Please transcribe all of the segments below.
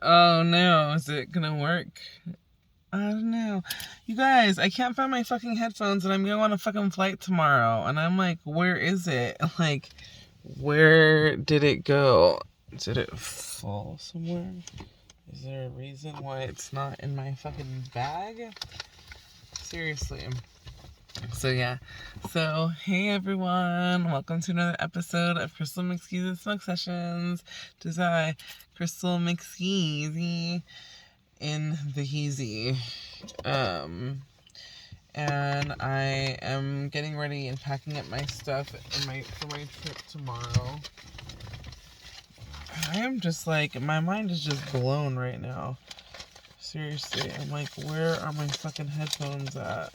Oh no, is it gonna work? I don't know. You guys, I can't find my fucking headphones and I'm going on a fucking flight tomorrow. And I'm like, where is it? Like, where did it go? Did it fall somewhere? Is there a reason why it's not in my fucking bag? Seriously. So yeah. So hey everyone, welcome to another episode of Krystal McSkeez's Smoke Sessions. It is I, Krystal McSkeezy, in the heezy. And I am getting ready and packing up my stuff for my trip tomorrow. I am just like, my mind is just blown right now. Seriously, I'm like, where are my fucking headphones at?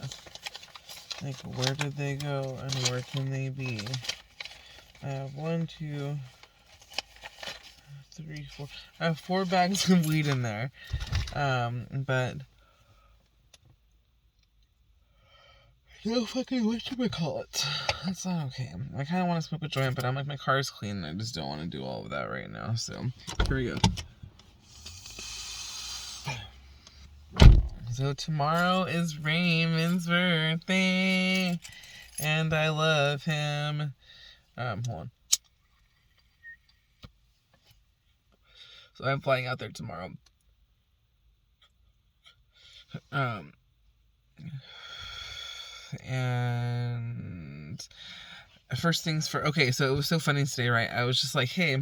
Like, where did they go and where can they be? I have 1, 2, 3, 4. I have 4 bags of weed in there. But no fucking whatchamacallit. That's not okay. I kind of want to smoke a joint, but I'm like, my car's clean and I just don't want to do all of that right now. So, here we go. So, tomorrow is Raymond's birthday, and I love him. Hold on. So, I'm flying out there tomorrow. And first things first. Okay, so it was so funny today, right? I was just like, hey,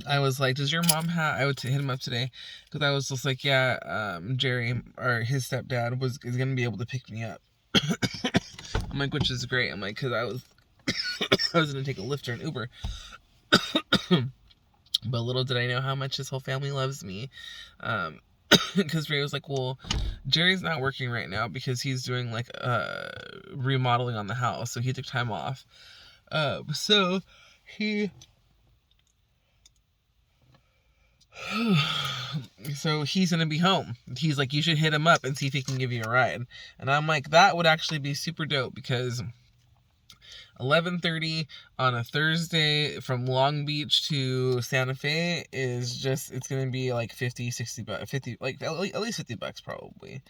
I was like, does your mom have, I would hit him up today, because I was just like, yeah, Jerry, or his stepdad, is going to be able to pick me up. I'm like, which is great. I'm like, because I was going to take a Lyft or an Uber. But little did I know how much his whole family loves me. Because Ray was like, well, Jerry's not working right now because he's doing like remodeling on the house, so he took time off. So he's gonna be home. He's like, you should hit him up and see if he can give you a ride. And I'm like, that would actually be super dope, because 11:30 on a Thursday from Long Beach to Santa Fe is just, it's gonna be like 50, 60 bucks, 50, like at least 50 bucks probably.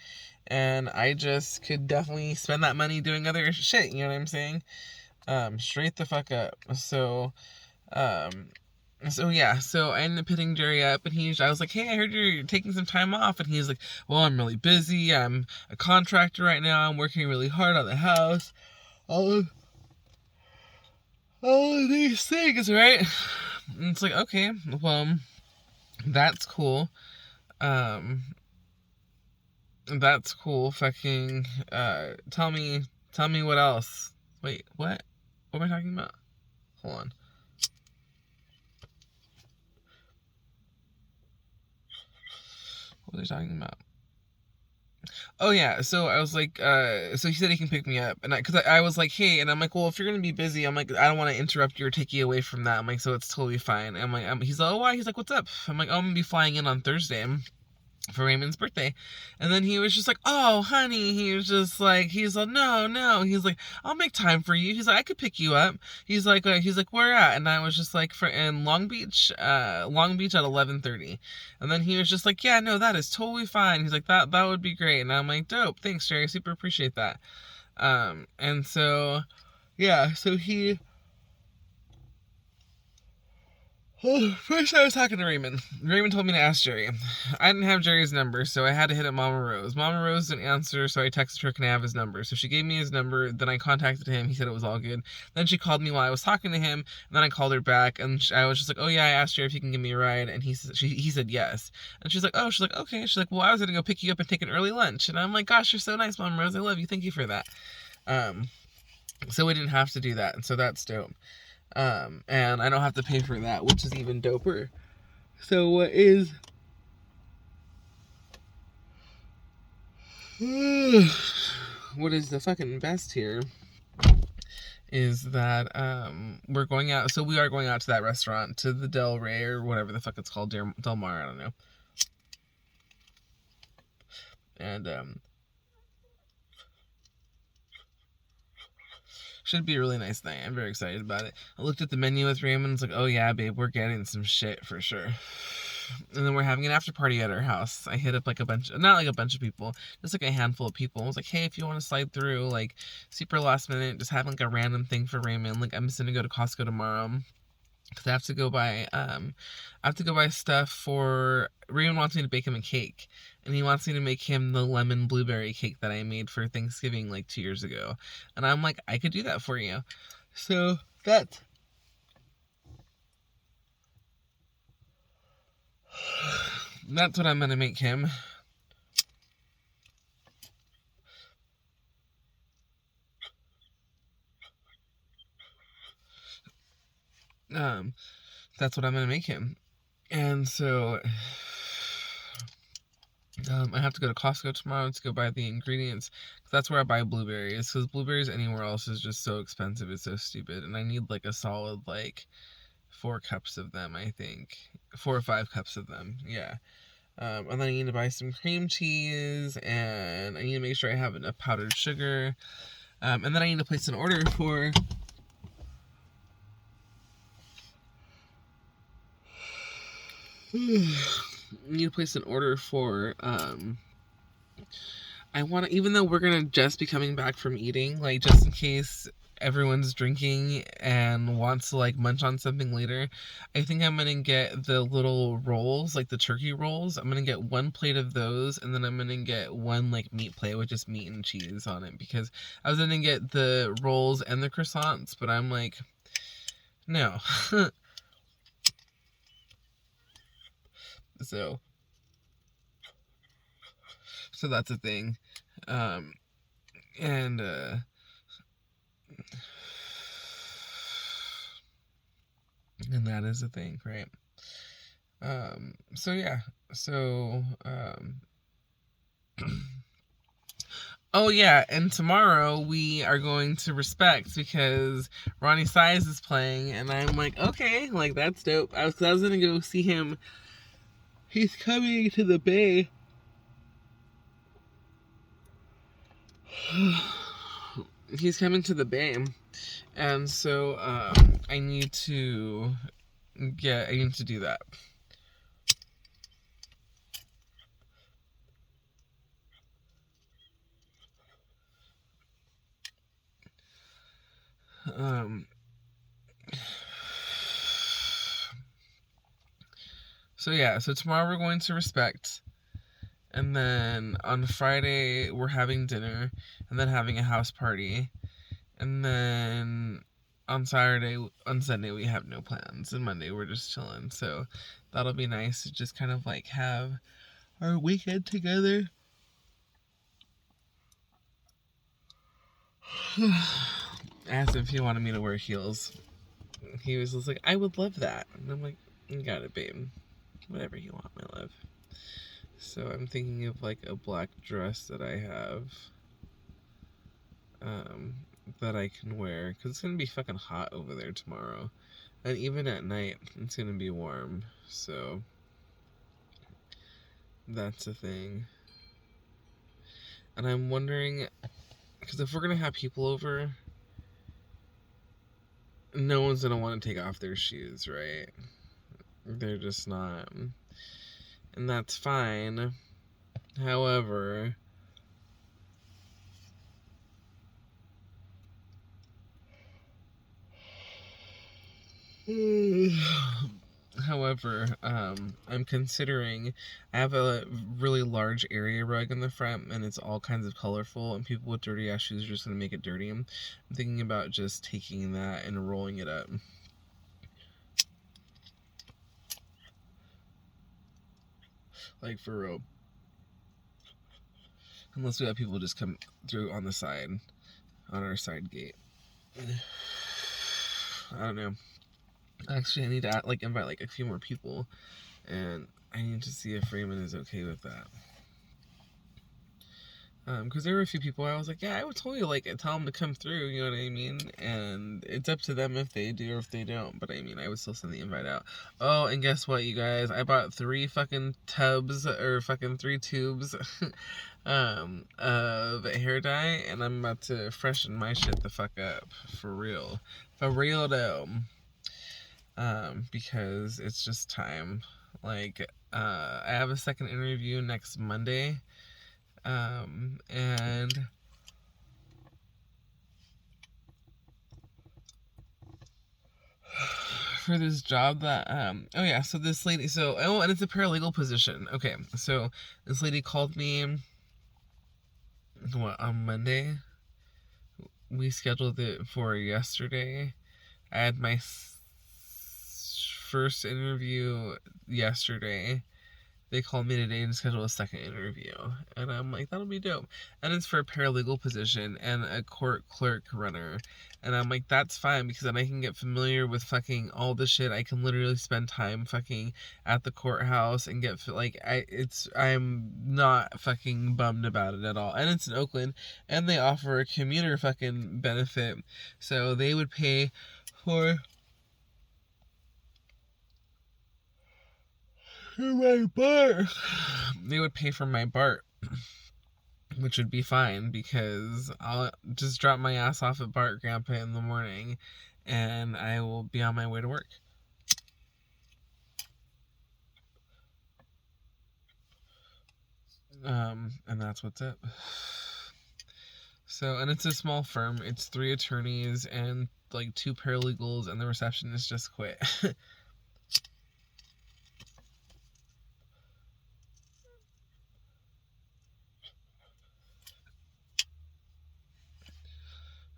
And I just could definitely spend that money doing other shit, you know what I'm saying? Straight the fuck up. So yeah, so I ended up hitting Jerry up, and I was like, hey, I heard you're taking some time off. And he's like, well, I'm really busy, I'm a contractor right now, I'm working really hard on the house, all of these things, right? And it's like, okay, well, that's cool. That's cool. Fucking, tell me what else. Wait, what? What am I talking about? Hold on. What are they talking about? Oh yeah, so I was like, so he said he can pick me up, and because I was like, hey, and I'm like, well, if you're gonna be busy, I'm like, I don't want to interrupt you or take you away from that. I'm like, so it's totally fine. I'm like, he's like, oh, why? He's like, what's up? I'm like, oh, I'm gonna be flying in on Thursday for Raymond's birthday. And then he was just like, oh, honey, he's like, no, he's like, I'll make time for you. He's like, I could pick you up. He's like, where at? And I was just like, in Long Beach at 11:30. And then he was just like, yeah, no, that is totally fine. He's like, that would be great. And I'm like, dope, thanks, Jerry, super appreciate that. And so, yeah, so he, first I was talking to Raymond. Raymond told me to ask Jerry. I didn't have Jerry's number, so I had to hit up Mama Rose. Mama Rose didn't answer, so I texted her, can I have his number? So she gave me his number, then I contacted him, he said it was all good. Then she called me while I was talking to him, and then I called her back, and I was just like, oh yeah, I asked Jerry if he can give me a ride, and he said yes. And she's like, okay. She's like, well, I was gonna go pick you up and take an early lunch. And I'm like, gosh, you're so nice, Mama Rose, I love you, thank you for that. So we didn't have to do that, and so that's dope. And I don't have to pay for that, which is even doper. So what is the fucking best here is that we're going out. So we are going out to that restaurant, to the Del Rey or whatever the fuck it's called, Del Mar, I don't know. And should be a really nice night. I'm very excited about it. I looked at the menu with Raymond. It's like, oh yeah, babe, we're getting some shit for sure. And then we're having an after party at our house. I hit up like not like a bunch of people, just like a handful of people. I was like, hey, if you want to slide through, like super last minute, just have like a random thing for Raymond. Like I'm just gonna go to Costco tomorrow because I have to go buy stuff for Raymond wants me to bake him a cake, and he wants me to make him the lemon blueberry cake that I made for Thanksgiving like 2 years ago. And I'm like, I could do that for you. So that's what I'm gonna make him. That's what I'm gonna make him. And so I have to go to Costco tomorrow to go buy the ingredients. That's where I buy blueberries, because blueberries anywhere else is just so expensive. It's so stupid, and I need like a solid like 4 cups of them. I think 4 or 5 cups of them. Yeah. And then I need to buy some cream cheese, and I need to make sure I have enough powdered sugar. And then I need to place an order for. Need to place an order for I want to, even though we're gonna just be coming back from eating, like just in case everyone's drinking and wants to like munch on something later, I think I'm gonna get the little rolls, like the turkey rolls. I'm gonna get 1 plate of those, and then I'm gonna get 1 like meat plate with just meat and cheese on it, because I was gonna get the rolls and the croissants, but I'm like, no. So that's a thing. And that is a thing, right? So yeah. So oh yeah, and tomorrow we are going to Respect because Ronnie Size is playing, and I'm like, okay, like that's dope. I was gonna go see him. He's coming to the Bay. He's coming to the Bay, and so I need to do that. So yeah, so tomorrow we're going to Respect, and then on Friday we're having dinner, and then having a house party, and then on Sunday we have no plans, and Monday we're just chilling. So that'll be nice to just kind of like have our weekend together. Asked if he wanted me to wear heels. He was just like, I would love that. And I'm like, you got it, babe. Whatever you want, my love. So I'm thinking of like a black dress that I have that I can wear, because it's going to be fucking hot over there tomorrow. And even at night, it's going to be warm. So that's a thing. And I'm wondering, because if we're going to have people over, no one's going to want to take off their shoes, right? They're just not. And that's fine. However, I'm considering, I have a really large area rug in the front, and it's all kinds of colorful, and people with dirty ass shoes are just going to make it dirty. I'm thinking about just taking that and rolling it up. Like, for real. Unless we have people just come through on the side, on our side gate. I don't know. Actually, I need to like invite like a few more people, and I need to see if Raymond is okay with that. Because there were a few people I was like, yeah, I would totally like tell them to come through, you know what I mean? And it's up to them if they do or if they don't. But I mean, I would still send the invite out. Oh, and guess what, you guys? I bought 3 fucking tubs, or fucking 3 tubes of hair dye, and I'm about to freshen my shit the fuck up. For real. For real though. Because it's just time. Like, I have a second interview next Monday. And for this job that so this lady, and it's a paralegal position. Okay, so this lady called me on Monday. We scheduled it for yesterday. I had my first interview yesterday. They called me today and scheduled a second interview. And I'm like, that'll be dope. And it's for a paralegal position and a court clerk runner. And I'm like, that's fine, because then I can get familiar with fucking all the shit. I can literally spend time fucking at the courthouse and get, like, I'm not fucking bummed about it at all. And it's in Oakland, and they offer a commuter fucking benefit. So they would pay for my BART. They would pay for my BART, which would be fine, because I'll just drop my ass off at BART Grandpa in the morning, and I will be on my way to work. And that's what's up. So, and it's a small firm. It's 3 attorneys and like 2 paralegals, and the receptionist just quit.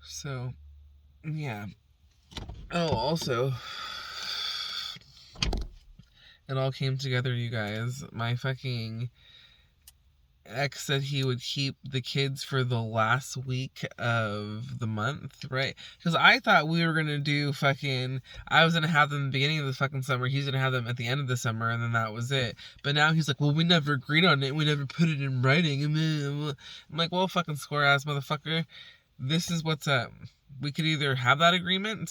So, yeah. Oh, also, it all came together, you guys. My fucking ex said he would keep the kids for the last week of the month, right? Because I thought we were gonna do I was gonna have them at the beginning of the fucking summer, he's gonna have them at the end of the summer, and then that was it. But now he's like, well, we never agreed on it, we never put it in writing. I'm like, well, fucking square ass motherfucker, this is what's up. We could either have that agreement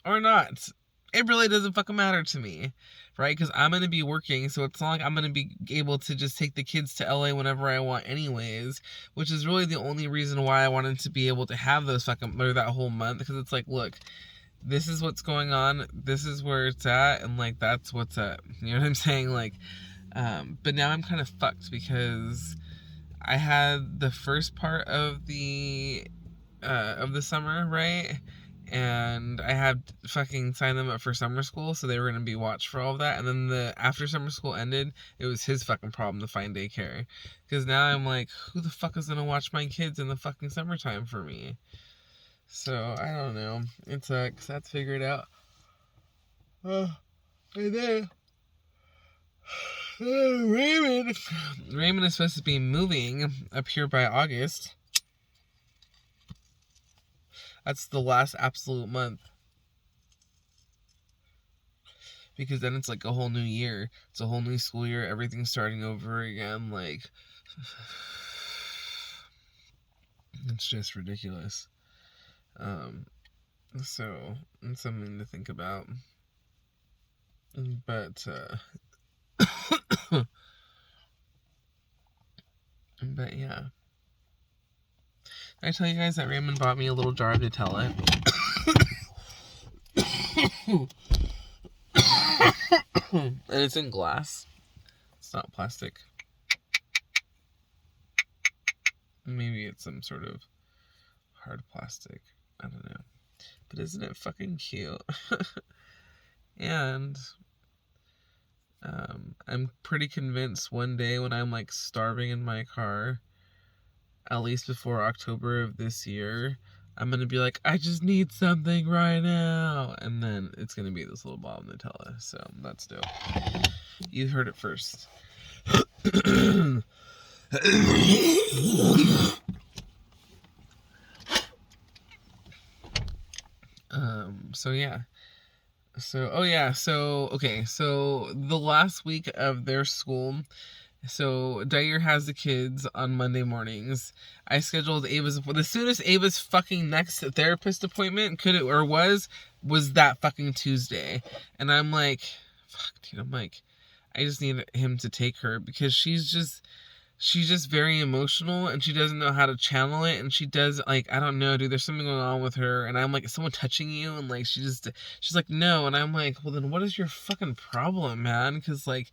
or not. It really doesn't fucking matter to me, right? Because I'm going to be working, so it's not like I'm going to be able to just take the kids to LA whenever I want anyways, which is really the only reason why I wanted to be able to have or that whole month, because it's like, look, this is what's going on, this is where it's at, and like, that's what's up. You know what I'm saying? Like, but now I'm kind of fucked, because I had the first part of the summer, right? And I had fucking signed them up for summer school, so they were gonna be watched for all of that. And then after summer school ended, it was his fucking problem to find daycare. Because now I'm like, who the fuck is gonna watch my kids in the fucking summertime for me? So I don't know. It sucks. That's figured out. And then Raymond is supposed to be moving up here by August. That's the last absolute month. Because then it's like a whole new year. It's a whole new school year. Everything's starting over again. Like, it's just ridiculous. So it's something to think about. But, but yeah. I tell you guys that Raymond bought me a little jar of Nutella. And it's in glass. It's not plastic. Maybe it's some sort of hard plastic. I don't know. But isn't it fucking cute? And I'm pretty convinced one day when I'm like starving in my car, at least before October of this year, I'm gonna be like, I just need something right now, and then it's gonna be this little bottle of Nutella. So that's dope. You heard it first. So yeah. So the last week of their school, so Dyer has the kids on Monday mornings. I scheduled the soonest Ava's fucking next therapist appointment was that fucking Tuesday. And I'm like, fuck, dude, I just need him to take her, because she's just she's just very emotional and she doesn't know how to channel it, and she does, like, I don't know, dude, there's something going on with her, and I'm like, is someone touching you? And like she's like, no, and I'm like, well then what is your fucking problem, man? Because like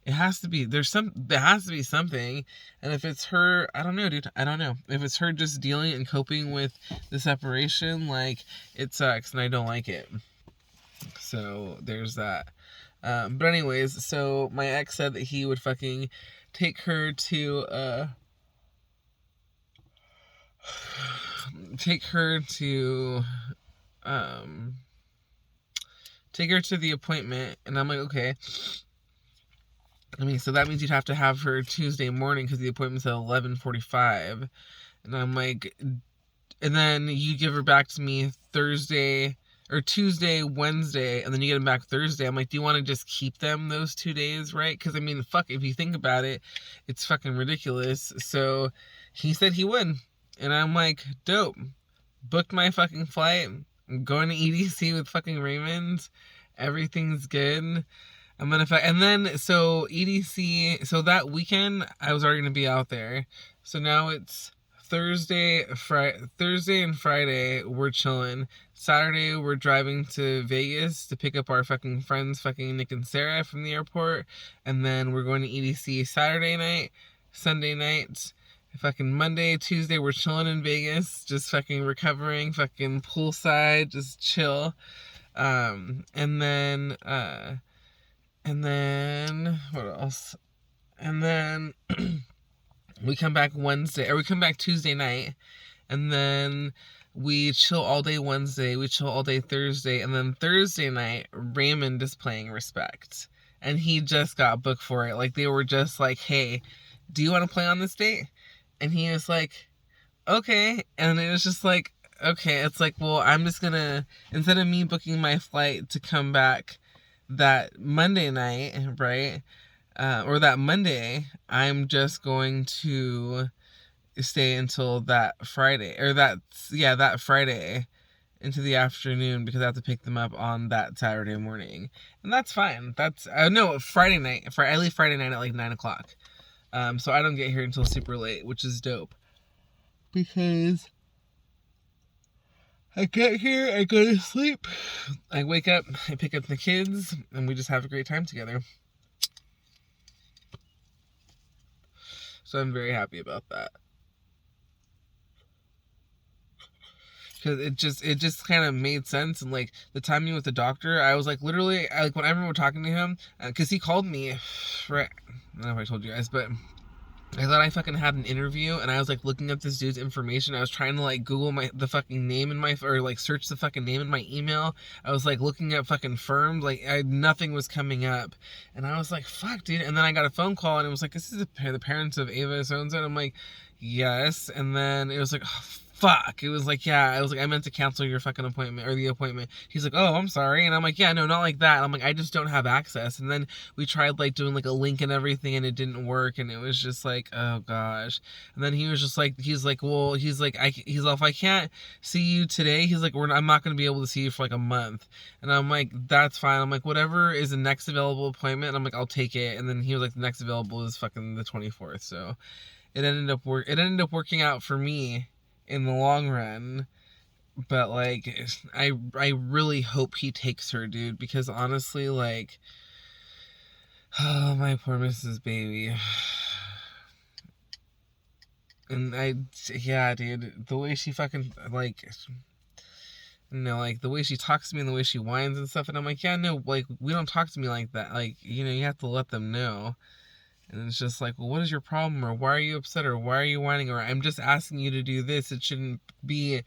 it has to be, there has to be something. And if it's her, I don't know, dude, I don't know, if it's her just dealing and coping with the separation, like, it sucks and I don't like it. So there's that. But anyways, so my ex said that he would fucking take her to take her to um take her to the appointment, and I'm like, okay. I mean, so that means you'd have to have her Tuesday morning because the appointment's at 11:45, and I'm like, and then you give her back to me Thursday or Tuesday, Wednesday, and then you get them back Thursday. I'm like, do you want to just keep them those 2 days, right? Because I mean, fuck, if you think about it, it's fucking ridiculous. So he said he would, and I'm like, dope. Booked my fucking flight. I'm going to EDC with fucking Raymond. Everything's good. I'm gonna and then so EDC, so that weekend I was already gonna be out there. So now it's Thursday and Friday we're chilling. Saturday we're driving to Vegas to pick up our fucking friends, fucking Nick and Sarah, from the airport, and then we're going to EDC Saturday night, Sunday night. Fucking Monday, Tuesday we're chilling in Vegas, just fucking recovering, fucking poolside, just chill. And then what else? And then we come back Tuesday night, and then we chill all day Wednesday, we chill all day Thursday, and then Thursday night Raymond is playing Respect, and he just got booked for it. Like, they were just like, hey, do you want to play on this date? And he was like, okay. And it was just like, okay. It's like, well, I'm just gonna, instead of me booking my flight to come back that Monday night, right, or that Monday, I'm just going to stay until that Friday, or that Friday into the afternoon, because I have to pick them up on that Saturday morning. And that's fine. That's no, Friday night. I leave Friday night at like 9:00. So I don't get here until super late, which is dope, because I get here, I go to sleep, I wake up, I pick up the kids, and we just have a great time together. So I'm very happy about that. Because it just kind of made sense. And like the timing with the doctor, I was like, literally, like when I remember talking to him, because he called me, right, I don't know if I told you guys, but I thought I fucking had an interview, and I was like looking up this dude's information. I was trying to like Google the fucking name in my, or like search the fucking name in my email. I was like looking at fucking firms, like nothing was coming up, and I was like, fuck, dude. And then I got a phone call, and it was like, this is the parents of Ava so-and-so, and I'm like, yes. And then it was like, oh, fuck. It was like, yeah. I was like, I meant to cancel your fucking appointment, or the appointment. He's like, oh, I'm sorry. And I'm like, yeah, no, not like that. I'm like, I just don't have access. And then we tried like doing like a link and everything, and it didn't work. And it was just like, oh gosh. And then he was just like, he's like, if I can't see you today, he's like, I'm not going to be able to see you for like a month. And I'm like, that's fine. I'm like, whatever is the next available appointment. And I'm like, I'll take it. And then he was like, the next available is fucking the 24th. So it ended up working out for me in the long run. But like, I really hope he takes her, dude, because honestly, like, oh, my poor Mrs. Baby. And yeah, dude, the way she fucking, like, like the way she talks to me and the way she whines and stuff, and I'm like, yeah, no, like, we don't talk to me like that. Like, you have to let them know. And it's just like, well, what is your problem? Or why are you upset? Or why are you whining? Or I'm just asking you to do this. It shouldn't be,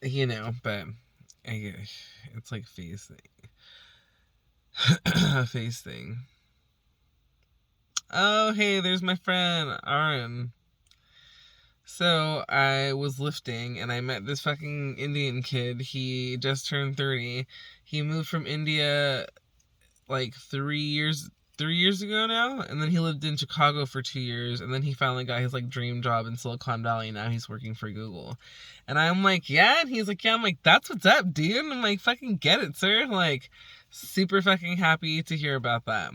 but it's like phase thing. Phase thing. Oh, hey, there's my friend, Aaron. So I was lifting, and I met this fucking Indian kid. He just turned 30. He moved from India like 3 years ago now, and then he lived in Chicago for 2 years, and then he finally got his like dream job in Silicon Valley. Now he's working for Google. And I'm like, yeah. And he's like, yeah. I'm like, that's what's up, dude. And I'm like, fucking get it, sir. Like, super fucking happy to hear about that.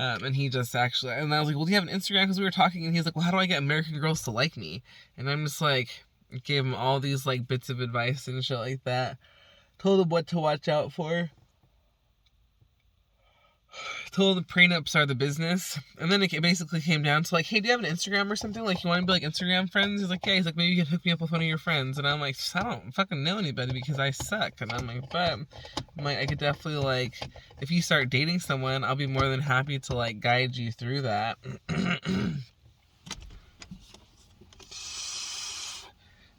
And he just actually, and I was like, well, do you have an Instagram? Because we were talking, and he's like, well, how do I get American girls to like me? And I'm just like, gave him all these like bits of advice and shit like that. Told him what to watch out for. Told him prenups are the business. And then it basically came down to like, hey, do you have an Instagram or something? Like, you want to be like Instagram friends? He's like, yeah. He's like, maybe you can hook me up with one of your friends. And I'm like, I don't fucking know anybody because I suck. And I'm like, but I'm like, I could definitely like, if you start dating someone, I'll be more than happy to like guide you through that.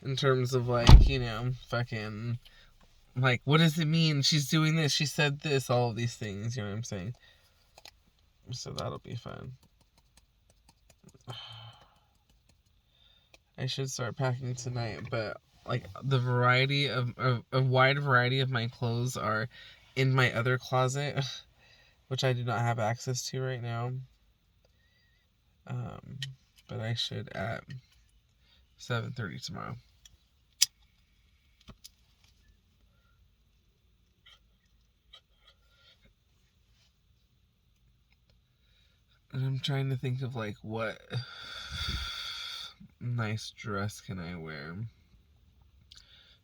In terms of like, you know, fucking, like, what does it mean? She's doing this. She said this. All of these things. You know what I'm saying? So that'll be fun. I should start packing tonight, but like the variety of a wide variety of my clothes are in my other closet, which I do not have access to right now. But I should at 7:30 tomorrow. And I'm trying to think of like what nice dress can I wear.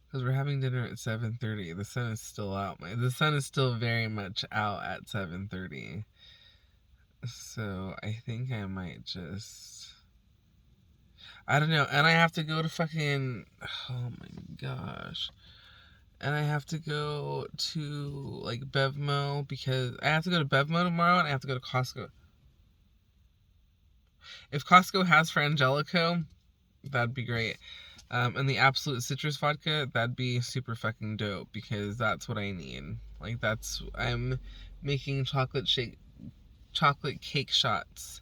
Because we're having dinner at 7:30. The sun is still out. The sun is still very much out at 7:30. So I think I might just, I don't know. And I have to go to fucking, oh my gosh. And I have to go to like Bevmo because I have to go to Bevmo tomorrow and I have to go to Costco. If Costco has Frangelico, that'd be great. And the Absolute Citrus Vodka, that'd be super fucking dope because that's what I need. Like I'm making chocolate cake shots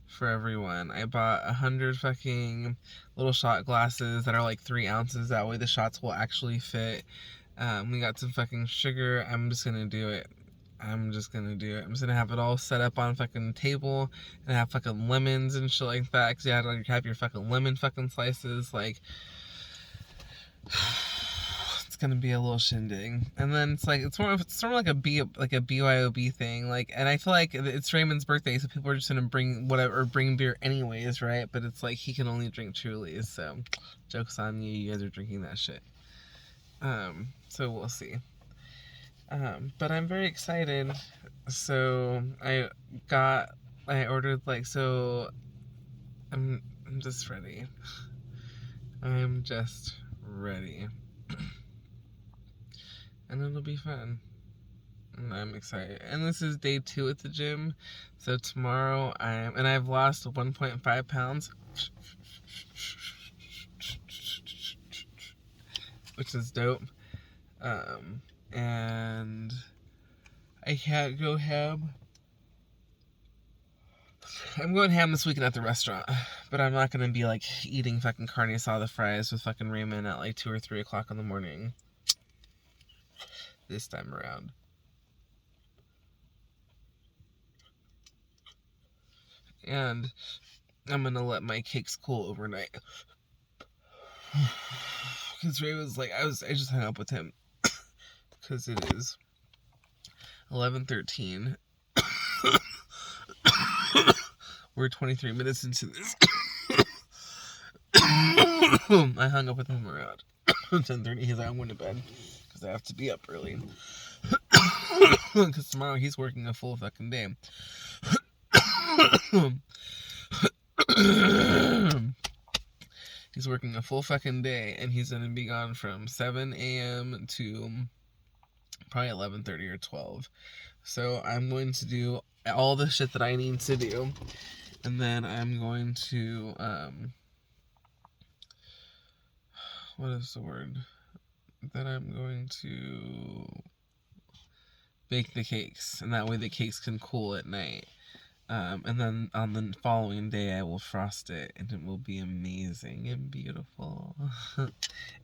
for everyone. I bought 100 fucking little shot glasses that are like 3 ounces. That way the shots will actually fit. We got some fucking sugar. I'm just gonna do it. I'm just gonna have it all set up on a fucking table and have fucking lemons and shit like that. Cause you have your fucking lemon fucking slices. Like, it's gonna be a little shindig. And then it's sort of like a BYOB thing. Like, and I feel like it's Raymond's birthday, so people are just gonna bring beer anyways, right? But it's like he can only drink Trulies, so joke's on you. You guys are drinking that shit. So we'll see. But I'm very excited. So I ordered I'm just ready. I'm just ready. And it'll be fun. And I'm excited. And this is day 2 at the gym. So tomorrow I've lost 1.5 pounds. Which is dope. And I can't go ham. I'm going ham this weekend at the restaurant, but I'm not gonna be like eating fucking carne asada fries with fucking ramen at like 2 or 3 o'clock in the morning this time around. And I'm gonna let my cakes cool overnight. Because Ray was like, I just hung up with him because it is 11:13. We're 23 minutes into this. I hung up with him around 10:30. He's like, I'm going to bed because I have to be up early. Because tomorrow he's working a full fucking day. He's working a full fucking day, and he's gonna be gone from 7 a.m. to probably 11:30 or 12. So I'm going to do all the shit that I need to do, and then I'm going to what is the word? Then I'm going to bake the cakes, and that way the cakes can cool at night. And then on the following day, I will frost it, and it will be amazing and beautiful.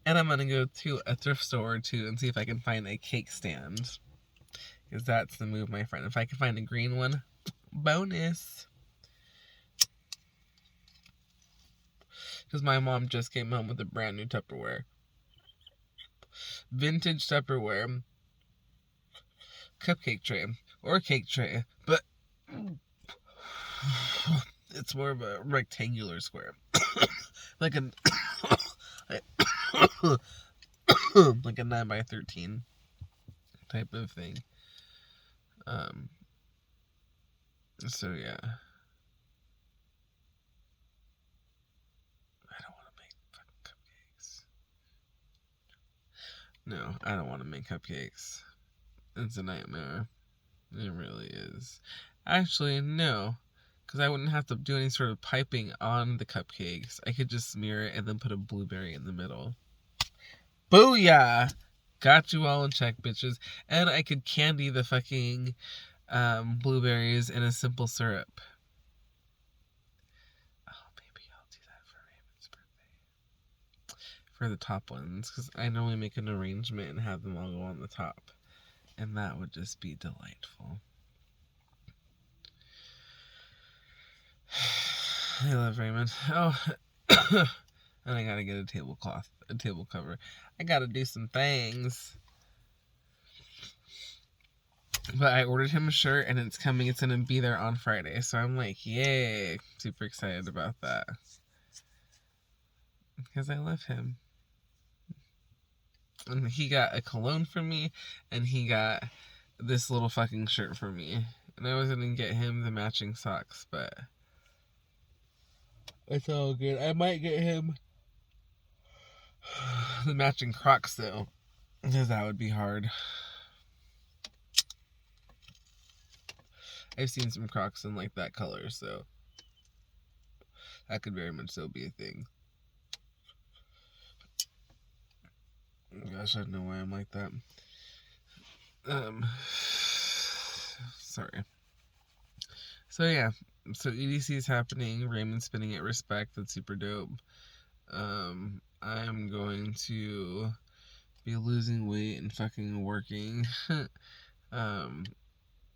And I'm gonna go to a thrift store or two and see if I can find a cake stand, because that's the move, my friend. If I can find a green one, bonus. Because my mom just came home with a brand new Tupperware, vintage Tupperware cupcake tray or cake tray, but It's more of a rectangular square. Like a like a 9x13 type of thing. So yeah. I don't want to make fucking cupcakes. No, I don't want to make cupcakes. It's a nightmare. It really is. Actually, no. Because I wouldn't have to do any sort of piping on the cupcakes. I could just smear it and then put a blueberry in the middle. Booyah! Got you all in check, bitches. And I could candy the fucking blueberries in a simple syrup. Oh, maybe I'll do that for Raymond's birthday. For the top ones. Because I normally make an arrangement and have them all go on the top. And that would just be delightful. I love Raymond. Oh, and I gotta get a table cover. I gotta do some things. But I ordered him a shirt and it's coming. It's gonna be there on Friday. So I'm like, yay. Super excited about that. Because I love him. And he got a cologne for me. And he got this little fucking shirt for me. And I was gonna get him the matching socks. But it's all good. I might get him the matching Crocs though. Because that would be hard. I've seen some Crocs in like that color, so that could very much so be a thing. Gosh, I don't know why I'm like that. Sorry. So yeah, so EDC is happening. Raymond's spinning at Respect. That's super dope. I'm going to be losing weight and fucking working.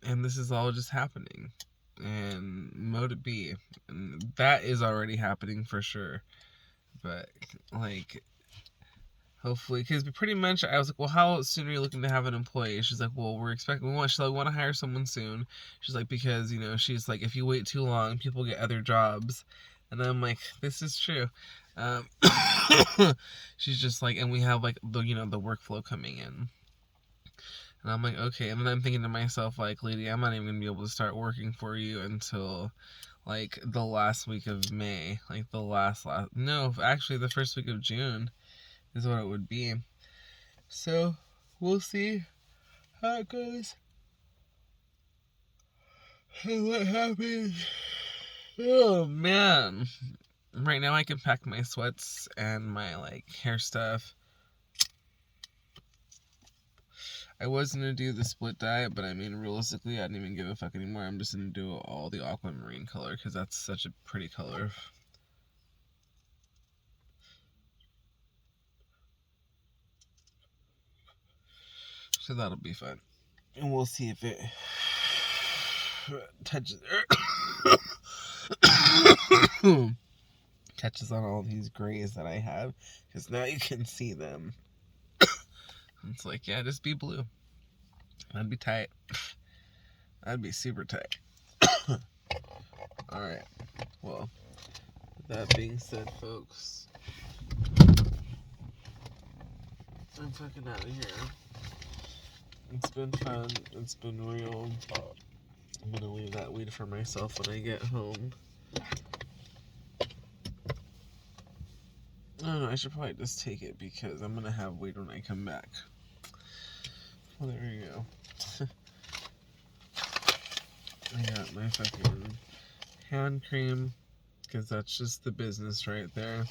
And this is all just happening. And mote it be. And that is already happening for sure. But, like, hopefully, because pretty much I was like, well, how soon are you looking to have an employee? She's like, well, we want to hire someone soon. She's like, because, you know, she's like, if you wait too long, people get other jobs. And I'm like, this is true. She's just like, and we have like the, you know, the workflow coming in. And I'm like, okay. And then I'm thinking to myself, like, lady, I'm not even gonna be able to start working for you until like the last week of May. Like no, actually the first week of June is what it would be. So we'll see how it goes and what happens. Oh man. Right now I can pack my sweats and my like hair stuff. I was gonna do the split dye, but I mean realistically I didn't even give a fuck anymore. I'm just gonna do all the aquamarine color because that's such a pretty color. So that'll be fun. And we'll see if it touches catches on all these grays that I have, because now you can see them. It's like, yeah, just be blue. That'd be tight. That'd be super tight. Alright, well, that being said, folks, I'm fucking out of here. It's been fun. It's been real. I'm gonna leave that weed for myself when I get home. I don't know, I should probably just take it because I'm gonna have weed when I come back. Well, there you go. I got my fucking hand cream because that's just the business right there.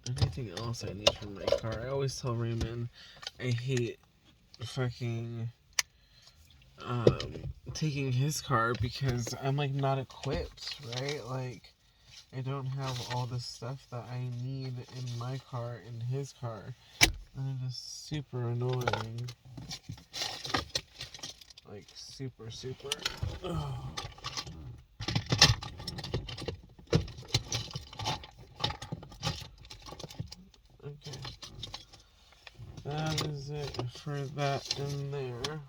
Anything else I need from my car? I always tell Raymond I hate fucking taking his car because I'm like not equipped, right? Like I don't have all the stuff that I need in my car in his car, and it is super annoying. Like super. Ugh. Okay, that is it for that in there.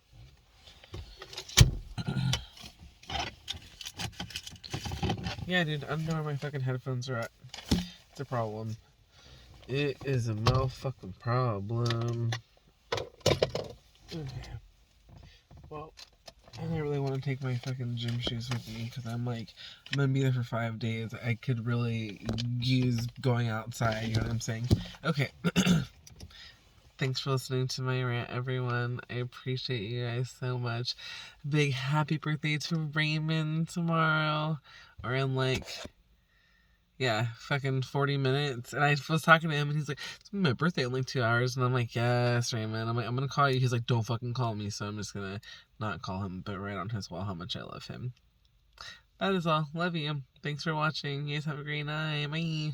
Yeah, dude, I don't know where my fucking headphones are at. It's a problem. It is a motherfucking problem. Okay. Well, I don't really want to take my fucking gym shoes with me because I'm gonna be there for 5 days. I could really use going outside, you know what I'm saying? Okay. Thanks for listening to my rant, everyone. I appreciate you guys so much. Big happy birthday to Raymond tomorrow. Or in yeah, fucking 40 minutes. And I was talking to him and he's like, it's my birthday in 2 hours. And I'm like, yes, Raymond. I'm like, I'm gonna call you. He's like, don't fucking call me. So I'm just gonna not call him, but write on his wall how much I love him. That is all. Love you. Thanks for watching. You guys have a great night. Bye.